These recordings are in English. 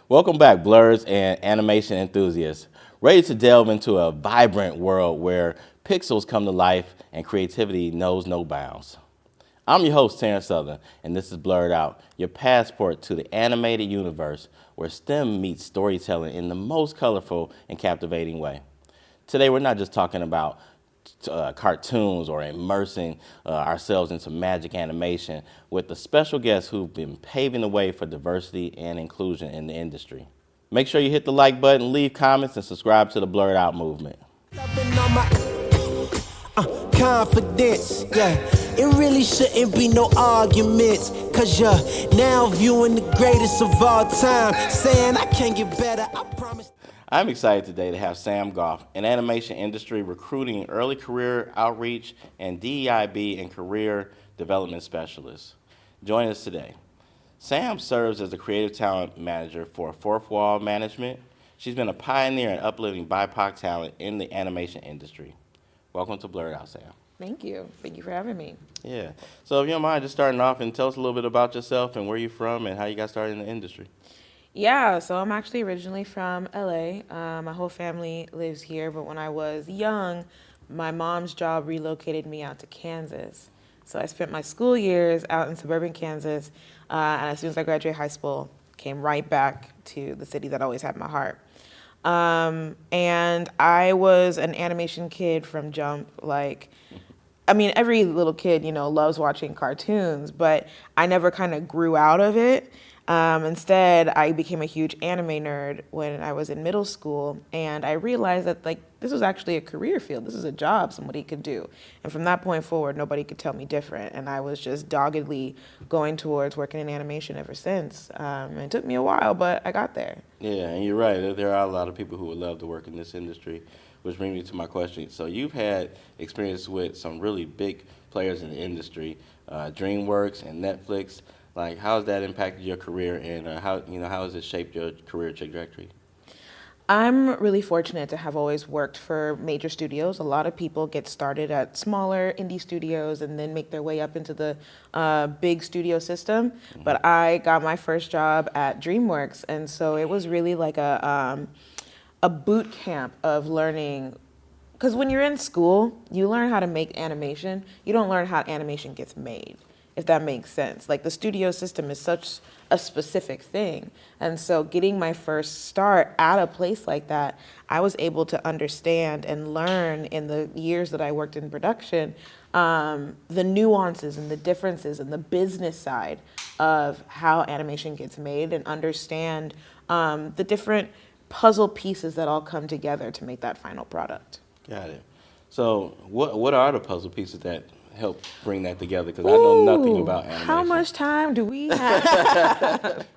Welcome back, blurs and animation enthusiasts. Ready to delve into a vibrant world where pixels come to life and creativity knows no bounds. I'm your host, Terrence, and this is BlerdOut, your passport to the animated universe where STEM meets storytelling in the most colorful and captivating way. Today, we're not just talking about cartoons or immersing ourselves into magic animation with a special guest who've been paving the way for diversity and inclusion in the industry. Make sure you hit the like button, leave comments, and subscribe to the Blerd Out movement. Confidence, yeah. It really shouldn't be no arguments, cause you're now viewing the greatest of all time, saying I can't get better, I promise. I'm excited today to have Sam Goff, an animation industry recruiting early career outreach and DEIB and career development specialist. Join us today. Sam serves as the creative talent manager for Fourth Wall Management. She's been a pioneer in uplifting BIPOC talent in the animation industry. Welcome to Blerd Out, Sam. Thank you. Thank you for having me. Yeah. So if you don't mind just starting off and tell us a little bit about yourself and where you're from and how you got started in the industry. Yeah, so I'm actually originally from LA. My whole family lives here, but when I was young, my mom's job relocated me out to Kansas. So I spent my school years out in suburban Kansas, and as soon as I graduated high school, came right back to the city that always had my heart. And I was an animation kid from jump, every little kid, loves watching cartoons, but I never kind of grew out of it. Instead, I became a huge anime nerd when I was in middle school, and I realized that this was actually a career field. This is a job somebody could do. And from that point forward, nobody could tell me different. And I was just doggedly going towards working in animation ever since. It took me a while, but I got there. Yeah, and you're right. There are a lot of people who would love to work in this industry, which brings me to my question. So you've had experience with some really big players in the industry, DreamWorks and Netflix. How has that impacted your career, and how has it shaped your career trajectory? I'm really fortunate to have always worked for major studios. A lot of people get started at smaller indie studios and then make their way up into the big studio system. Mm-hmm. But I got my first job at DreamWorks, and so it was really like a boot camp of learning. Because when you're in school, you learn how to make animation. You don't learn how animation gets made, if that makes sense. The studio system is such a specific thing. And so getting my first start at a place like that, I was able to understand and learn in the years that I worked in production, the nuances and the differences and the business side of how animation gets made, and understand the different puzzle pieces that all come together to make that final product. Got it. So what are the puzzle pieces that help bring that together? Because I know nothing about animation. How much time do we have?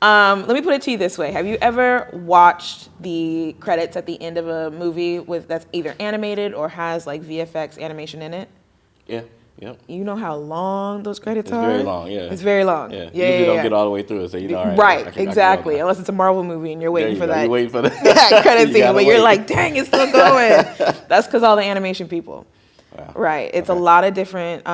Let me put it to you this way. Have you ever watched the credits at the end of a movie that's either animated or has VFX animation in it? Yeah. Yep. You know how long those credits are? It's very long, yeah. It's very long. Yeah. Usually don't get all the way through it, so you know, all right. Right, exactly. Unless it's a Marvel movie and you're waiting for that. You're waiting for that credit scene, but you're like, dang, it's still going. That's because all the animation people. Wow. Right. It's a lot of different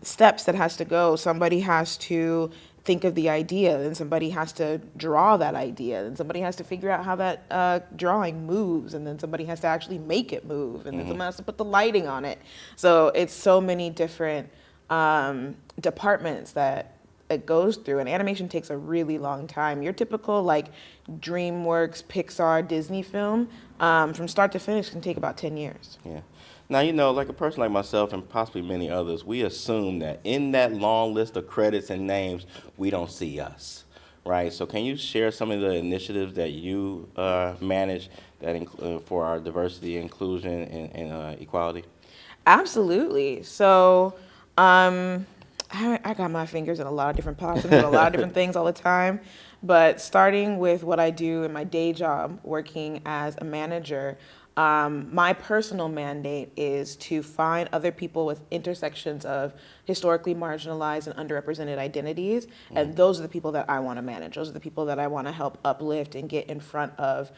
steps that has to go. Somebody has to think of the idea, then somebody has to draw that idea, then somebody has to figure out how that drawing moves, and then somebody has to actually make it move, and then someone has to put the lighting on it. So it's so many different departments that it goes through, and animation takes a really long time. Your typical DreamWorks, Pixar, Disney film, from start to finish can take about 10 years. Yeah. Now, a person like myself and possibly many others, we assume that in that long list of credits and names, we don't see us, right? So can you share some of the initiatives that you manage that for our diversity, inclusion, and equality? Absolutely. So I got my fingers in a lot of different pots and doing a lot of different things all the time. But starting with what I do in my day job, working as a manager, my personal mandate is to find other people with intersections of historically marginalized and underrepresented identities, and those are the people that I want to manage. Those are the people that I want to help uplift and get in front of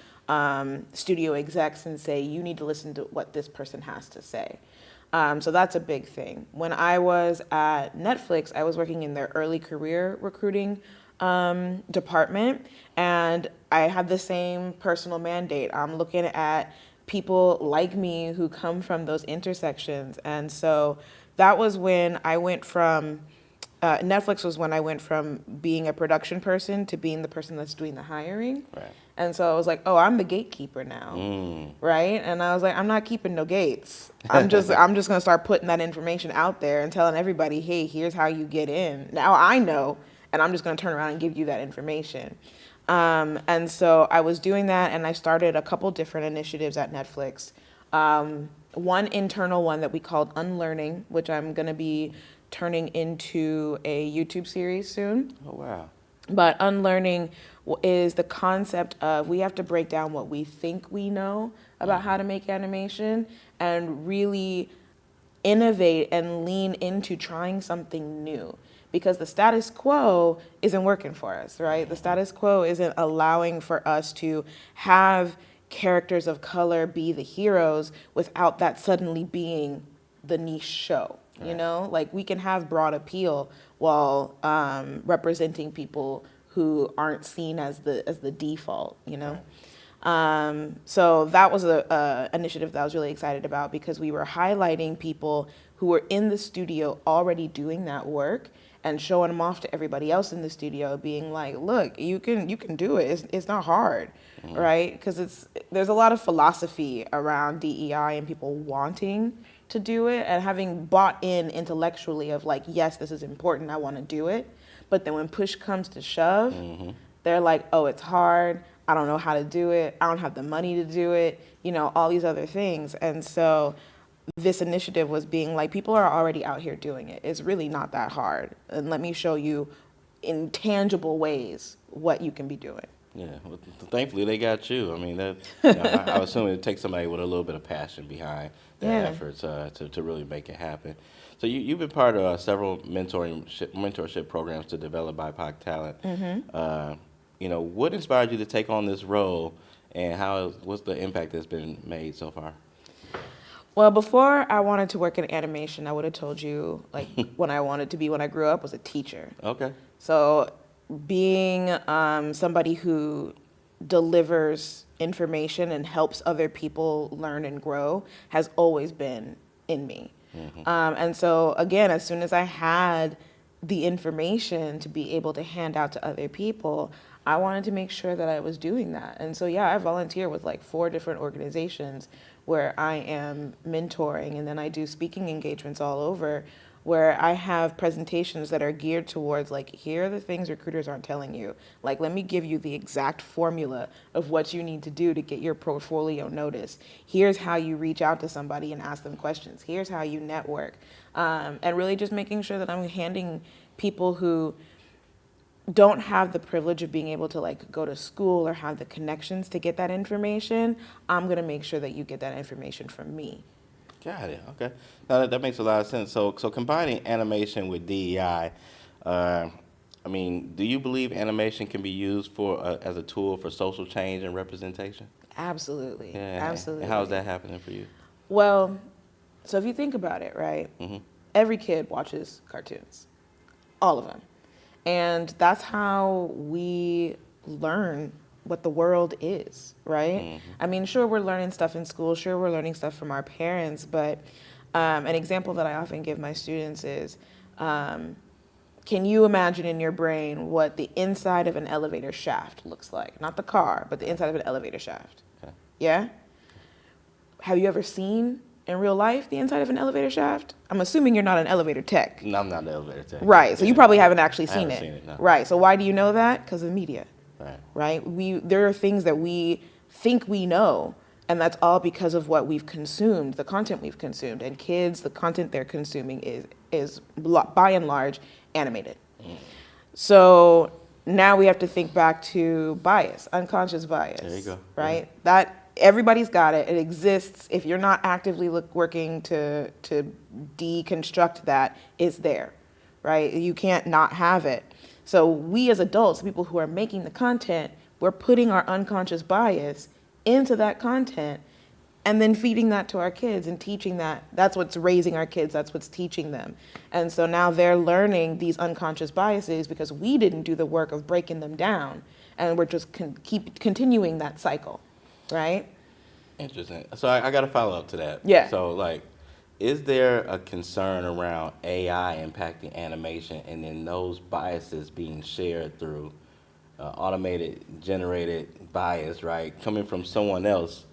studio execs and say, you need to listen to what this person has to say. So that's a big thing. When I was at Netflix, I was working in their early career recruiting department, and I have the same personal mandate. I'm looking at people like me who come from those intersections. And so that was when I went from Netflix was when I went from being a production person to being the person that's doing the hiring. Right. And so I was like, oh, I'm the gatekeeper now, right? And I was like, I'm not keeping no gates. I'm just gonna start putting that information out there and telling everybody, hey, here's how you get in. Now I know, and I'm just gonna turn around and give you that information. And so I was doing that, and I started a couple different initiatives at Netflix. One internal one that we called Unlearning, which I'm gonna be turning into a YouTube series soon. Oh, wow. But unlearning is the concept of we have to break down what we think we know about how to make animation and really innovate and lean into trying something new. Because the status quo isn't working for us, right? The status quo isn't allowing for us to have characters of color be the heroes without that suddenly being the niche show. You know, like we can have broad appeal while representing people who aren't seen as the default. You know, so that was a initiative that I was really excited about because we were highlighting people who were in the studio already doing that work and showing them off to everybody else in the studio, being like, look, you can do it. It's not hard, right? Because there's a lot of philosophy around DEI and people wanting to do it and having bought in intellectually of like, yes, this is important, I want to do it. But then when push comes to shove, they're like, oh, it's hard, I don't know how to do it, I don't have the money to do it, you know, all these other things. And so this initiative was being like, people are already out here doing it. It's really not that hard. And let me show you in tangible ways what you can be doing. Yeah, well, thankfully they got you. I mean, I assume it takes somebody with a little bit of passion behind their efforts to really make it happen. So you've been part of several mentorship programs to develop BIPOC talent. You know, what inspired you to take on this role, and what's the impact that's been made so far? Well, before I wanted to work in animation, I would have told you like what I wanted to be when I grew up was a teacher. Okay. So being somebody who delivers information and helps other people learn and grow has always been in me. And so again, as soon as I had the information to be able to hand out to other people, I wanted to make sure that I was doing that. And so yeah, I volunteer with like 4 different organizations where I am mentoring, and then I do speaking engagements all over where I have presentations that are geared towards like, here are the things recruiters aren't telling you. Like, let me give you the exact formula of what you need to do to get your portfolio noticed. Here's how you reach out to somebody and ask them questions. Here's how you network. And really just making sure that I'm handing people who don't have the privilege of being able to like go to school or have the connections to get that information, I'm gonna make sure that you get that information from me. Got it. Okay. Now that makes a lot of sense. So combining animation with DEI, I mean, do you believe animation can be used as a tool for social change and representation? Absolutely. Yeah. Absolutely. And how is that happening for you? Well, so if you think about it, right? Every kid watches cartoons, all of them. And that's how we learn what the world is, right? I mean, sure, we're learning stuff in school, sure, we're learning stuff from our parents, but an example that I often give my students is, can you imagine in your brain what the inside of an elevator shaft looks like? Not the car, but the inside of an elevator shaft. Okay. Yeah? Have you ever seen in real life the inside of an elevator shaft? I'm assuming you're not an elevator tech. No, I'm not an elevator tech. Right, so you probably haven't actually seen haven't seen it, no. Right, so why do you know that? Because of media. Right. There are things that we think we know, and that's all because of what we've consumed, the content we've consumed. And kids, the content they're consuming is by and large animated. So now we have to think back to bias, unconscious bias. There you go. Right? That everybody's got it. It exists. If you're not actively working to deconstruct that, it's there, right? You can't not have it. So we as adults, people who are making the content, we're putting our unconscious bias into that content, and then feeding that to our kids and teaching that. That's what's raising our kids. That's what's teaching them. And so now they're learning these unconscious biases because we didn't do the work of breaking them down. And we're just keep continuing that cycle, right? Interesting. So I got to follow up to that. Yeah. So, like, is there a concern around AI impacting animation and then those biases being shared through automated generated bias, right? Coming from someone else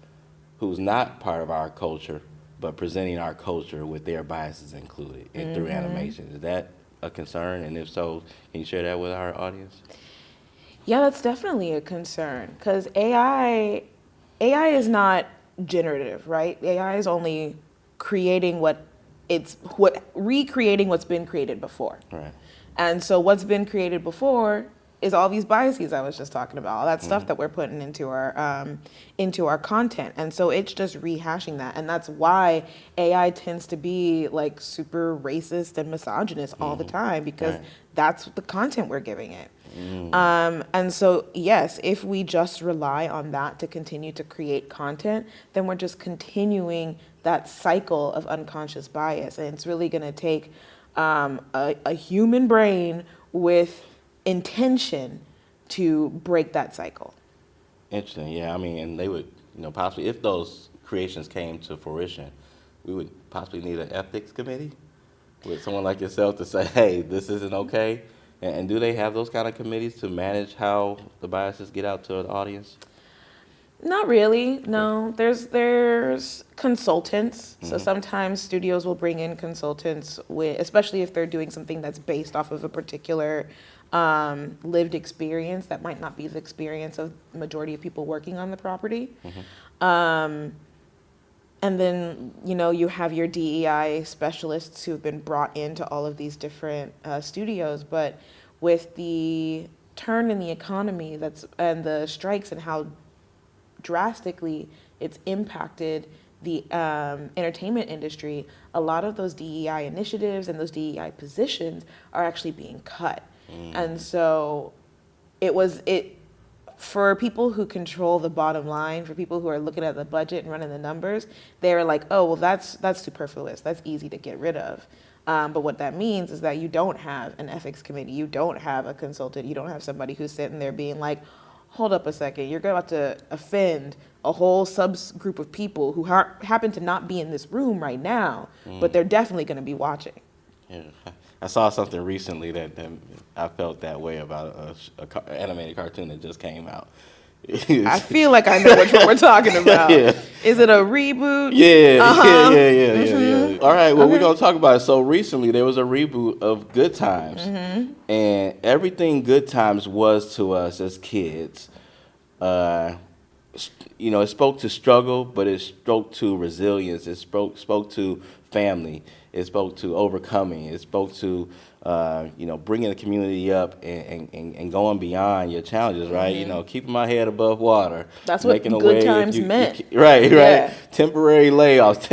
who's not part of our culture, but presenting our culture with their biases included through animation. Is that a concern? And if so, can you share that with our audience? Yeah, that's definitely a concern because AI is not generative, right? AI is only creating recreating what's been created before. Right. And so what's been created before is all these biases I was just talking about, all that stuff that we're putting into our content. And so it's just rehashing that. And that's why AI tends to be like super racist and misogynist all the time, because that's the content we're giving it. And so, yes, if we just rely on that to continue to create content, then we're just continuing that cycle of unconscious bias. And it's really going to take a human brain with intention to break that cycle. Interesting. Yeah, I mean, and they would, possibly, if those creations came to fruition, we would possibly need an ethics committee with someone like yourself to say, hey, this isn't okay. And do they have those kind of committees to manage how the biases get out to the audience? Not really, no. There's consultants. So sometimes studios will bring in consultants, especially if they're doing something that's based off of a particular lived experience that might not be the experience of the majority of people working on the property. And then, you have your DEI specialists who've been brought into all of these different studios. But with the turn in the economy and the strikes and how drastically it's impacted the entertainment industry, a lot of those DEI initiatives and those DEI positions are actually being cut. And so for people who control the bottom line, for people who are looking at the budget and running the numbers, they're like, oh, well, that's superfluous. That's easy to get rid of. But what that means is that you don't have an ethics committee. You don't have a consultant. You don't have somebody who's sitting there being like, hold up a second. You're about to offend a whole subgroup of people who happen to not be in this room right now, but they're definitely going to be watching. Yeah. I saw something recently that I felt that way about an animated cartoon that just came out. I feel like I know which one we're talking about. Yeah. Is it a reboot? Yeah. All right, well, we're going to talk about it. So recently there was a reboot of Good Times. And everything Good Times was to us as kids, it spoke to struggle, but it spoke to resilience. It spoke to family. It spoke to overcoming. It spoke to, bringing the community up and going beyond your challenges, right? Keeping my head above water. That's what Good Times meant. Right. Yeah. Temporary layoffs,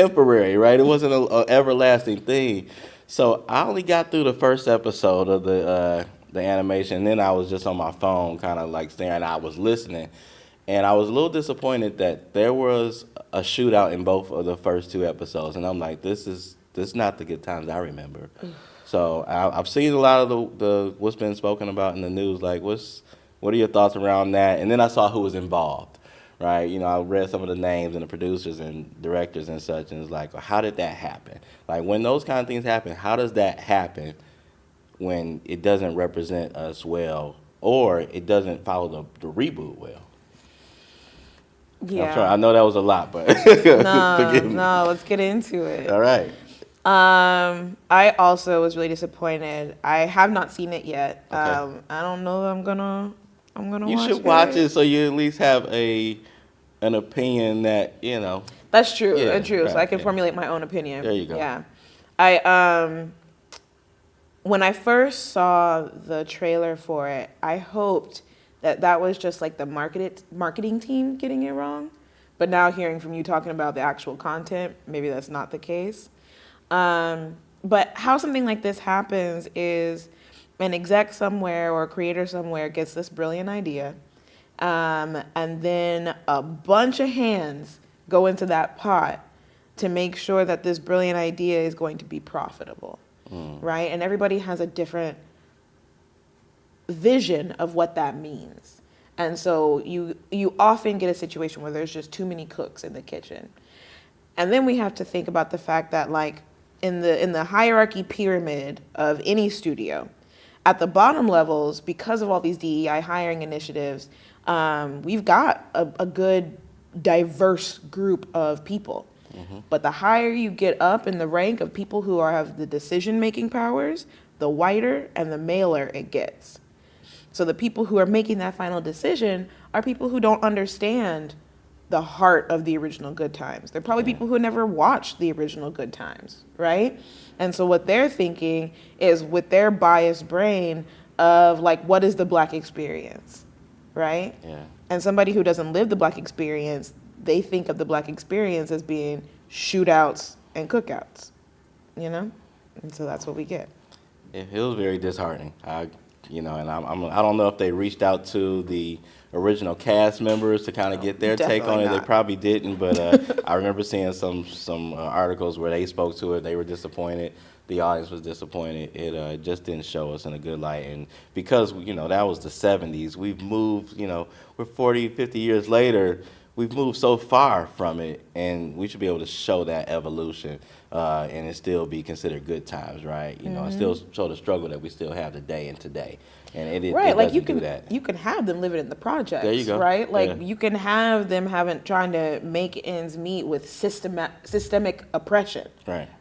right? It wasn't an everlasting thing. So I only got through the first episode of the animation, and then I was just on my phone kind of like staring. I was listening. And I was a little disappointed that there was a shootout in both of the first two episodes. And I'm like, this is not the Good Times I remember. So I've seen a lot of the what's been spoken about in the news. Like, what are your thoughts around that? And then I saw who was involved, right? I read some of the names and the producers and directors and such. And it's like, well, how did that happen? Like, when those kind of things happen, how does that happen when it doesn't represent us well or it doesn't follow the reboot well? Yeah. I'm sorry. I know that was a lot, but No, let's get into it. All right. I also was really disappointed. I have not seen it yet. Okay. I don't know that I'm gonna You watch should watch it so you at least have an opinion that, That's true. Yeah, True. So right, I can yeah. formulate my own opinion. There you go. Yeah. I when I first saw the trailer for it, I hoped that was just like the marketing team getting it wrong. But now hearing from you talking about the actual content, maybe that's not the case. But how something like this happens is an exec somewhere or a creator somewhere gets this brilliant idea, and then a bunch of hands go into that pot to make sure that this brilliant idea is going to be profitable, right? And everybody has a different vision of what that means. And so you often get a situation where there's just too many cooks in the kitchen. And then we have to think about the fact that, like, in the hierarchy pyramid of any studio, at the bottom levels, because of all these DEI hiring initiatives, we've got a good diverse group of people. But the higher you get up in the rank of people who have the decision-making powers, the whiter and the maler it gets. So the people who are making that final decision are people who don't understand the heart of the original Good Times. They're probably people who never watched the original Good Times, right? And so what they're thinking is, with their biased brain of, like, what is the Black experience, right? Yeah. And somebody who doesn't live the Black experience, they think of the Black experience as being shootouts and cookouts, you know? And so that's what we get. It was very disheartening. And I don't know if they reached out to the original cast members to kind of get their take on it. Definitely They not. probably didn't, but I remember seeing some articles where they spoke to it. They were disappointed. The audience was disappointed. It just didn't show us in a good light. And because, that was the 70s, we've moved, we're 40, 50 years later, we've moved so far from it, and we should be able to show that evolution and it still be considered good times, right? And still show the struggle that we still have today and today. And it Right, like doesn't do that. you can have them living in the projects, There you go. right? Like Yeah. you can have them trying to make ends meet with systemic oppression,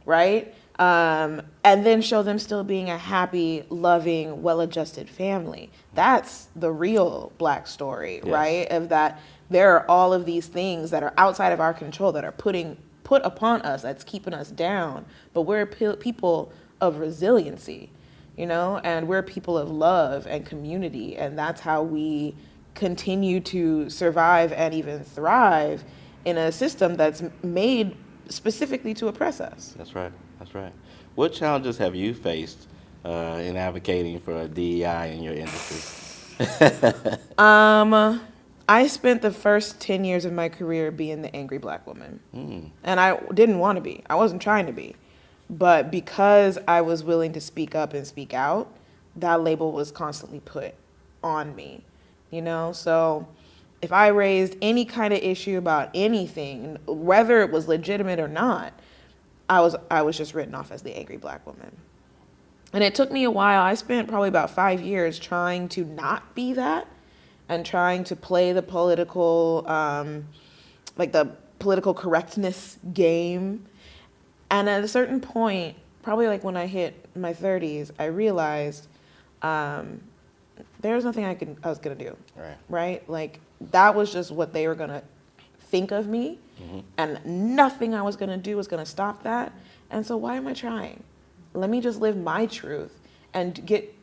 right? And then show them still being a happy, loving, well-adjusted family. That's the real Black story, Yes. right? Of that there are all of these things that are outside of our control that are put upon us, that's keeping us down, but we're people of resiliency. And we're people of love and community, and that's how we continue to survive and even thrive in a system that's made specifically to oppress us. That's right. What challenges have you faced in advocating for DEI in your industry? I spent the first 10 years of my career being the angry Black woman, and I didn't want to be. I wasn't trying to be. But because I was willing to speak up and speak out, that label was constantly put on me, So if I raised any kind of issue about anything, whether it was legitimate or not, I was just written off as the angry Black woman. And it took me a while. I spent probably about 5 years trying to not be that and trying to play the political, the political correctness game. And at a certain point, probably like when I hit my 30s, I realized there was nothing I was gonna do. Right? Like that was just what they were gonna think of me, and nothing I was gonna do was gonna stop that. And so why am I trying? Let me just live my truth and get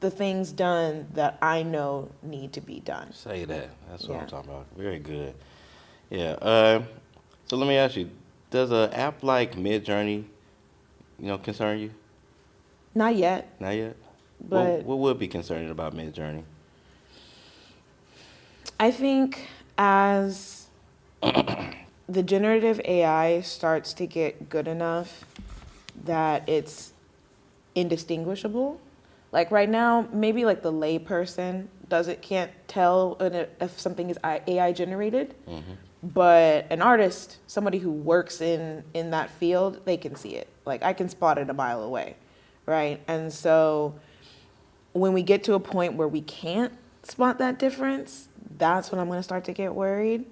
the things done that I know need to be done. Say that. That's what I'm talking about. Very good. Yeah. So let me ask you, does an app like Midjourney, concern you? Not yet. Not yet? But what would be concerning about Midjourney? I think as the generative AI starts to get good enough that it's indistinguishable. Like right now, maybe like the layperson can't tell if something is AI generated, but an artist, somebody who works in that field, they can see it. Like I can spot it a mile away, right? And so when we get to a point where we can't spot that difference, that's when I'm going to start to get worried.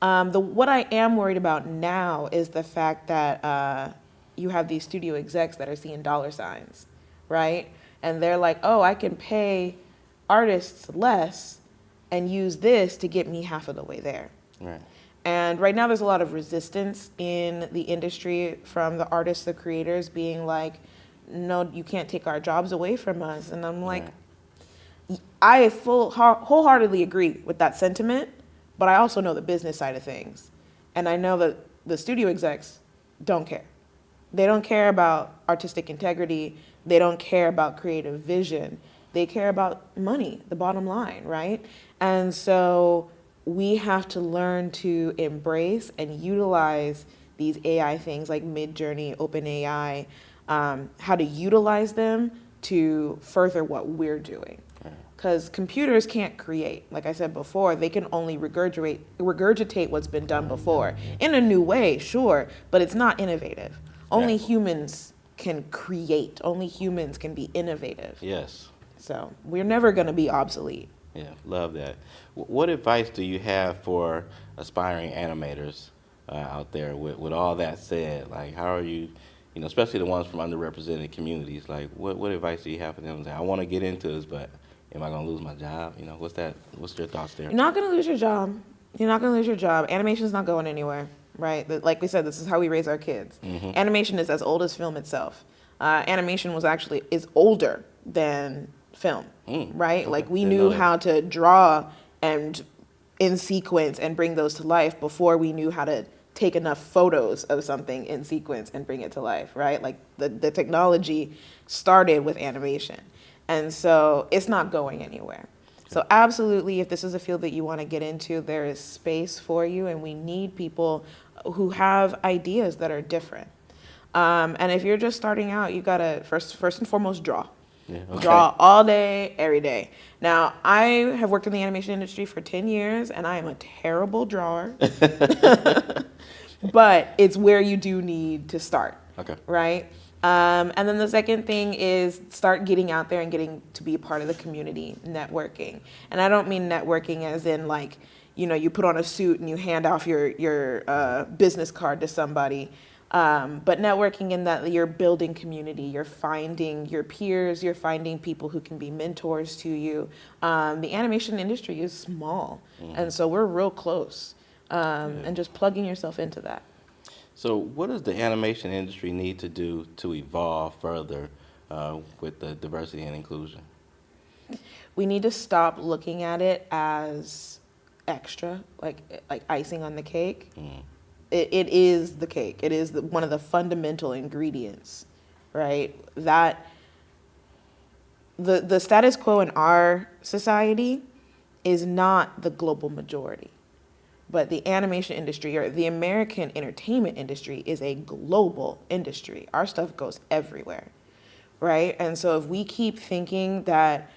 What I am worried about now is the fact that you have these studio execs that are seeing dollar signs, right? And they're like, oh, I can pay artists less and use this to get me half of the way there. Right. And right now there's a lot of resistance in the industry from the artists, the creators being like, no, you can't take our jobs away from us. And I'm like, I wholeheartedly agree with that sentiment, but I also know the business side of things. And I know that the studio execs don't care. They don't care about artistic integrity. They don't care about creative vision. They care about money, the bottom line, right? And so we have to learn to embrace and utilize these AI things like Midjourney, OpenAI, how to utilize them to further what we're doing. Because computers can't create. Like I said before, they can only regurgitate what's been done before in a new way, sure, but it's not innovative. Only humans can create. Only humans can be innovative. Yes. So we're never going to be obsolete. Yeah, love that. What advice do you have for aspiring animators out there? With all that said, like, how are you, especially the ones from underrepresented communities, like, what advice do you have for them? I want to get into this, but am I going to lose my job? What's your thoughts there? You're not going to lose your job. You're not going to lose your job. Animation's not going anywhere, right? Like we said, this is how we raise our kids. Mm-hmm. Animation is as old as film itself. Animation is older than film, right? Okay. Like we knew how to draw and in sequence and bring those to life before we knew how to take enough photos of something in sequence and bring it to life, right? Like the technology started with animation. And so it's not going anywhere. So absolutely, if this is a field that you want to get into, there is space for you, and we need people who have ideas that are different. And if you're just starting out, you gotta first and foremost draw. Yeah, okay. Draw all day, every day. Now, I have worked in the animation industry for 10 years, and I am a terrible drawer. But it's where you do need to start, right? And then the second thing is start getting out there and getting to be a part of the community, networking. And I don't mean networking as in like, you put on a suit and you hand off your business card to somebody. But networking in that you're building community, you're finding your peers, you're finding people who can be mentors to you. The animation industry is small, and so we're real close, and just plugging yourself into that. So what does the animation industry need to do to evolve further with the diversity and inclusion? We need to stop looking at it as extra, like icing on the cake. It is the cake. It is one of the fundamental ingredients, right? That the status quo in our society is not the global majority. But the animation industry, or the American entertainment industry, is a global industry. Our stuff goes everywhere, right? And so if we keep thinking that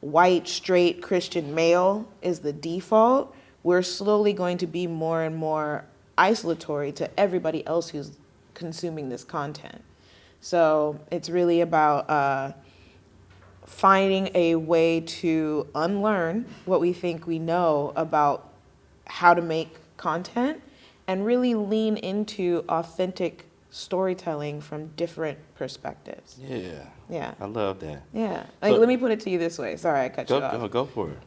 white, straight, Christian male is the default, we're slowly going to be more and more isolatory to everybody else who's consuming this content. So it's really about finding a way to unlearn what we think we know about how to make content and really lean into authentic storytelling from different perspectives. Yeah. I love that. Yeah. Let me put it to you this way. Sorry, I cut you off. Go for it.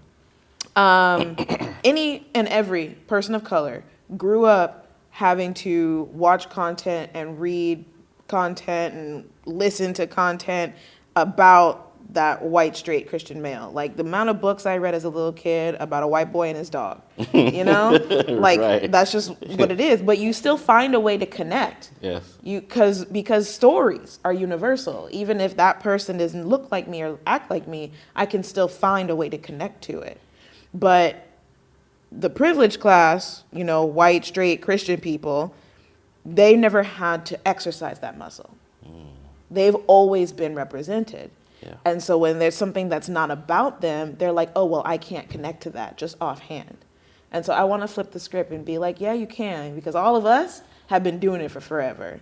Any and every person of color grew up having to watch content and read content and listen to content about that white, straight Christian male. Like the amount of books I read as a little kid about a white boy and his dog, like right. That's just what it is. But you still find a way to connect. Yes. Because stories are universal. Even if that person doesn't look like me or act like me, I can still find a way to connect to it. But the privileged class, white, straight Christian people, they never had to exercise that muscle. They've always been represented. Yeah. And so when there's something that's not about them, they're like, oh, well, I can't connect to that just offhand. And so I want to flip the script and be like, yeah, you can, because all of us have been doing it for forever.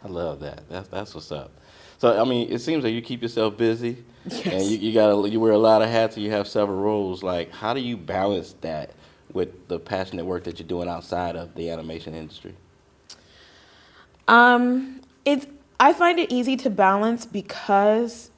I love that. That's what's up. So, it seems like you keep yourself busy. Yes. And you wear a lot of hats and you have several roles. Like, how do you balance that with the passionate work that you're doing outside of the animation industry? I find it easy to balance because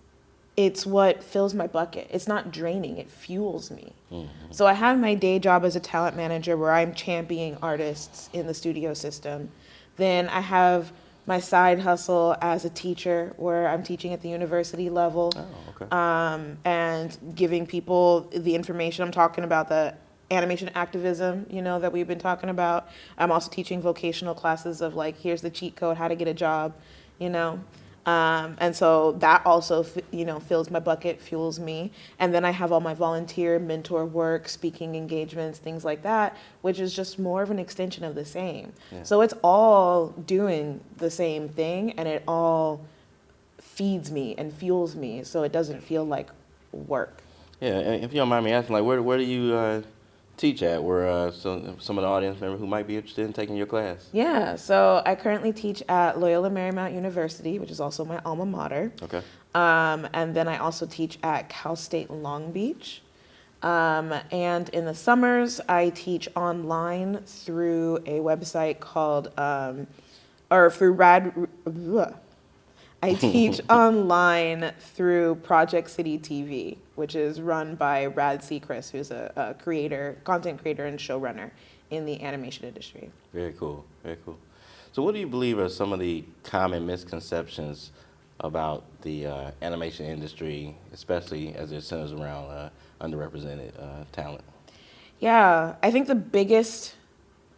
it's what fills my bucket. It's not draining, it fuels me. Mm-hmm. So I have my day job as a talent manager where I'm championing artists in the studio system. Then I have my side hustle as a teacher where I'm teaching at the university level. And giving people the information. I'm talking about the animation activism, that we've been talking about. I'm also teaching vocational classes of like, here's the cheat code, how to get a job, And so that also, fills my bucket, fuels me. And then I have all my volunteer mentor work, speaking engagements, things like that, which is just more of an extension of the same. Yeah. So it's all doing the same thing, and it all feeds me and fuels me, so it doesn't feel like work. Yeah, and if you don't mind me asking, like, where do you teach at? Where some of the audience members who might be interested in taking your class? Yeah, so I currently teach at Loyola Marymount University, which is also my alma mater. Okay. And then I also teach at Cal State Long Beach. And in the summers, I teach online through a website called, I teach online through Project City TV, which is run by Rad Seacrest, who's a content creator and showrunner in the animation industry. Very cool, very cool. So what do you believe are some of the common misconceptions about the animation industry, especially as it centers around underrepresented talent? Yeah, I think the biggest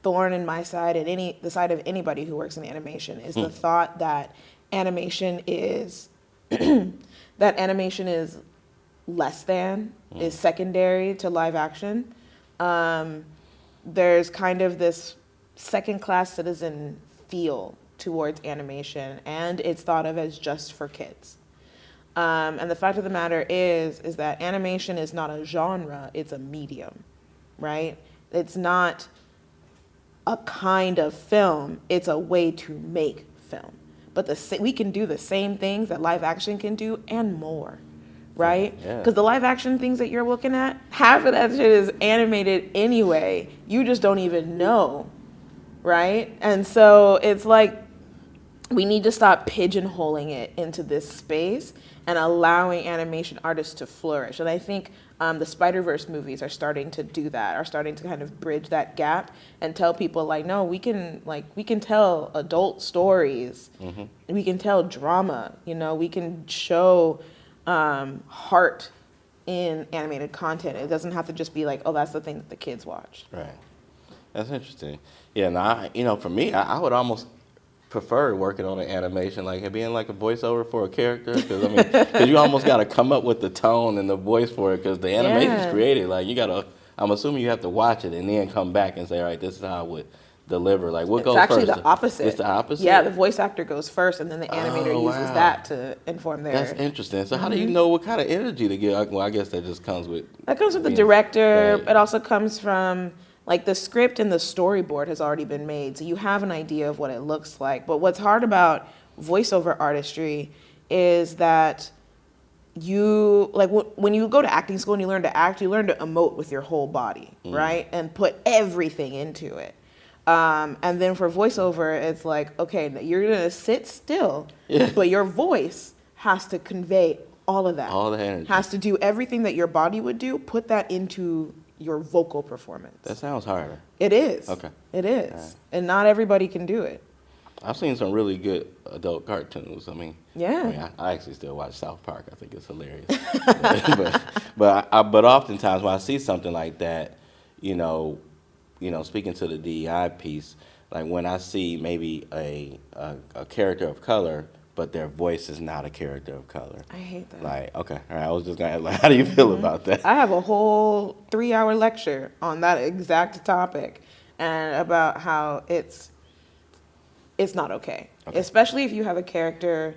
thorn in my side and the side of anybody who works in animation is the thought that animation is less than, is secondary to live action. There's kind of this second-class citizen feel towards animation, and it's thought of as just for kids. And the fact of the matter is that animation is not a genre, it's a medium, right? It's not a kind of film, it's a way to make film. But we can do the same things that live action can do and more, right? Because the live action things that you're looking at, half of that shit is animated anyway. You just don't even know, right? And so it's like we need to stop pigeonholing it into this space and allowing animation artists to flourish. And I think the Spider-Verse movies are starting to do that, are starting to kind of bridge that gap and tell people like, no, we can tell adult stories, we can tell drama, we can show heart in animated content. It doesn't have to just be like, oh, that's the thing that the kids watch. Right. That's interesting. Yeah, now, for me, I would almost prefer working on an animation, like being like a voiceover for a character, because you almost got to come up with the tone and the voice for it, because the animation's created. Like I'm assuming you have to watch it and then come back and say, all right, this is how I would deliver. Like what goes first? It's actually the opposite. It's the opposite? Yeah, the voice actor goes first, and then the animator uses that to inform their... That's interesting. So how do you know what kind of energy to give? Well, I guess that just comes with... That comes with the director. Right. It also comes from... Like the script and the storyboard has already been made, so you have an idea of what it looks like. But what's hard about voiceover artistry is that when you go to acting school and you learn to act, you learn to emote with your whole body, right? And put everything into it. And then for voiceover, it's like, okay, you're gonna sit still, but your voice has to convey all of that. All the energy. Has to do everything that your body would do, put that into your vocal performance. That sounds harder. It is. Okay. It is. Right. And not everybody can do it. I've seen some really good adult cartoons. Yeah. I actually still watch South Park. I think it's hilarious. but oftentimes when I see something like that, speaking to the DEI piece, like when I see maybe a character of color, but their voice is not a character of color. I hate that. Like, okay, all right, I was just gonna ask, like, how do you feel about that? I have a whole 3-hour lecture on that exact topic and about how it's not okay. Especially if you have a character,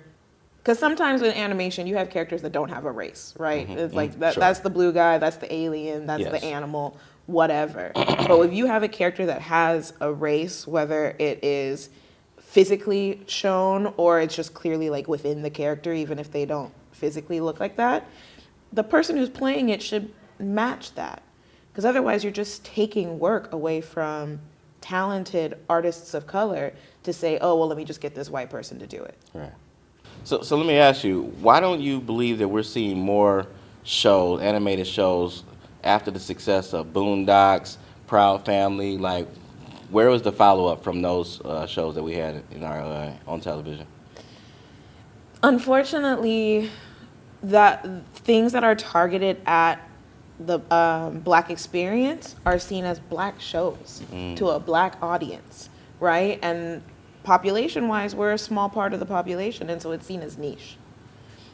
because sometimes in animation you have characters that don't have a race, right? It's like that. Sure. That's the blue guy, that's the alien, that's the animal, whatever. But if you have a character that has a race, whether it is physically shown or it's just clearly like within the character, even if they don't physically look like that, the person who's playing it should match that, because otherwise you're just taking work away from talented artists of color to say, oh, well, let me just get this white person to do it. Right. So let me ask you, why don't you believe that we're seeing more shows, animated shows, after the success of Boondocks, Proud Family? Like, where was the follow-up from those shows that we had in our on television? Unfortunately, that things that are targeted at the Black experience are seen as Black shows to a Black audience, right? And population-wise, we're a small part of the population, and so it's seen as niche.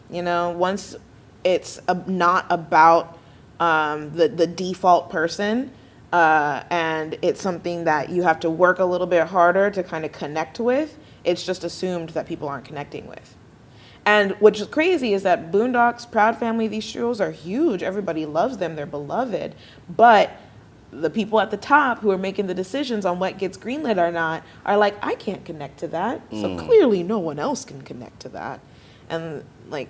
You know, once it's not about the default person, and it's something that you have to work a little bit harder to kind of connect with, it's just assumed that people aren't connecting with. And what's crazy is that Boondocks, Proud Family, these shows are huge. Everybody loves them. They're beloved. But the people at the top who are making the decisions on what gets greenlit or not are like, I can't connect to that. So clearly no one else can connect to that. And like,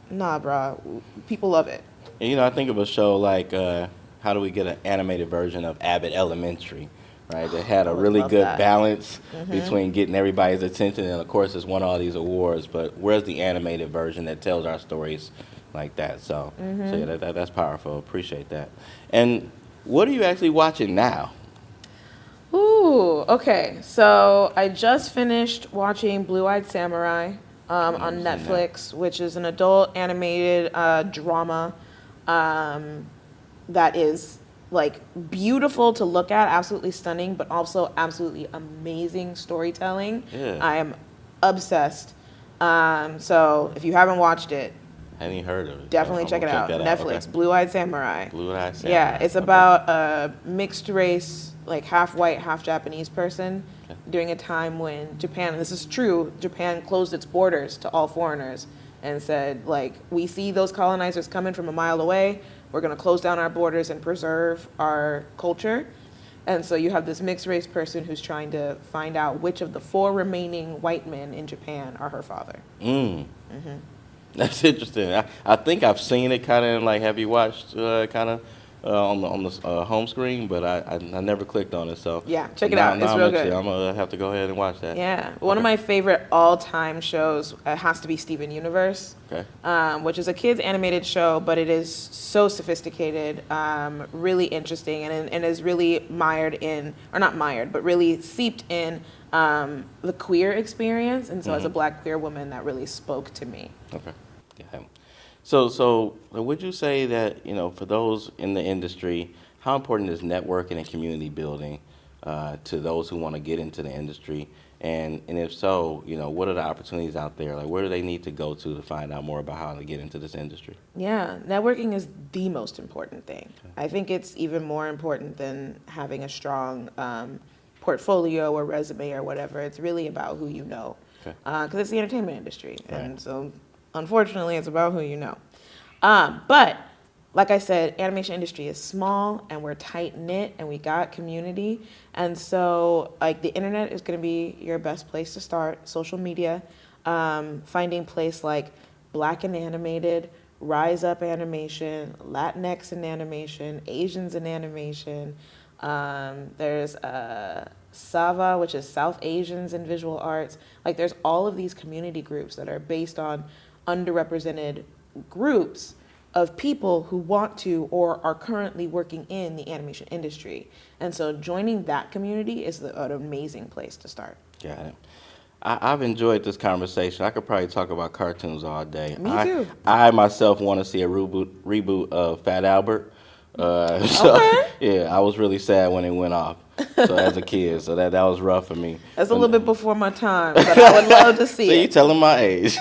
nah, brah, people love it. And, you know, I think of a show like how do we get an animated version of Abbott Elementary, right? That had a really good balance between getting everybody's attention, and of course it's won all these awards, but where's the animated version that tells our stories like that? So, so yeah, that's powerful. Appreciate that. And what are you actually watching now? Ooh, okay. So I just finished watching Blue-Eyed Samurai on Netflix, which is an adult animated drama that is like beautiful to look at, absolutely stunning, but also absolutely amazing storytelling. Yeah. I am obsessed. So if you haven't watched it, I haven't even heard of it. definitely check it out. Netflix, Okay. Blue-Eyed Samurai. Blue-Eyed Samurai. Yeah, it's about a mixed race, like half white, half Japanese person during a time when Japan, and this is true, Japan closed its borders to all foreigners and said, like, we see those colonizers coming from a mile away. We're going to close down our borders and preserve our culture. And so you have this mixed race person who's trying to find out which of the 4 remaining white men in Japan are her father. That's interesting. I think I've seen it kind of like, have you watched kind of on the home screen, but I never clicked on it. So yeah, check it out. It's real good. I'm going to have to go ahead and watch that. Yeah. One of my favorite all-time shows has to be Steven Universe, which is a kids animated show, but it is so sophisticated, really interesting, and is really mired in, or not mired, but really seeped in the queer experience. And so as a Black queer woman, that really spoke to me. Okay. Yeah. So would you say that, you know, for those in the industry, how important is networking and community building to those who want to get into the industry? And if so, you know, what are the opportunities out there? Like, where do they need to go to find out more about how to get into this industry? Yeah, networking is the most important thing. I think it's even more important than having a strong portfolio or resume or whatever. It's really about who you know, because it's the entertainment industry. And so unfortunately, it's about who you know. But like I said, animation industry is small and we're tight knit and we got community. And so like the internet is going to be your best place to start. Social media, finding place like Black and Animated, Rise Up Animation, Latinx in animation, Asians in animation. There's SAVA, which is South Asians in visual arts. Like there's all of these community groups that are based on underrepresented groups of people who want to or are currently working in the animation industry. And so joining that community is an amazing place to start. Got it. I've enjoyed this conversation. I could probably talk about cartoons all day. Me too. I myself want to see a reboot of Fat Albert. Yeah, I was really sad when it went off. So as a kid, so that was rough for me. That's a little bit before my time, but I would love to see so it. You're telling my age.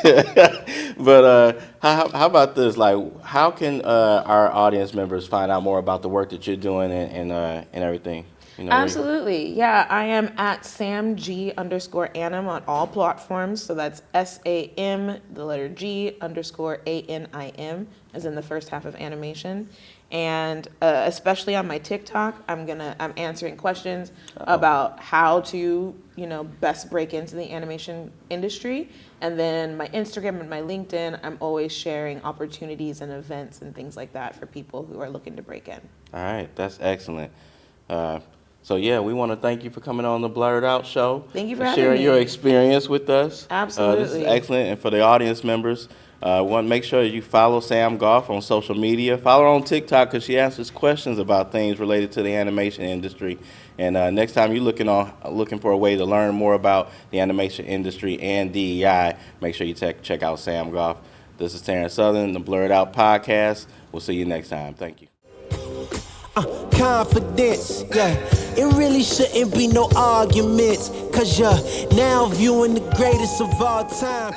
But how about this? Like, how can our audience members find out more about the work that you're doing and everything? You know, Absolutely. Yeah, I am at SamG_Anim on all platforms. So that's SAM, the letter G _ANIM, as in the first half of animation. And especially on my TikTok, I'm answering questions about how to, you know, best break into the animation industry. And then my Instagram and my LinkedIn, I'm always sharing opportunities and events and things like that for people who are looking to break in. All right, that's excellent. So yeah, we want to thank you for coming on the BlerdOut show. Thank you for having sharing me. your experience with us. Absolutely. This is excellent. And for the audience members, want to make sure you follow Sam Goff on social media. Follow her on TikTok because she answers questions about things related to the animation industry. And next time you're looking for a way to learn more about the animation industry and DEI, make sure you check out Sam Goff. This is Terrence Southern, the BlerdOut podcast. We'll see you next time. Thank you. confidence. Yeah, it really shouldn't be no arguments, cause you're now viewing the greatest of all time.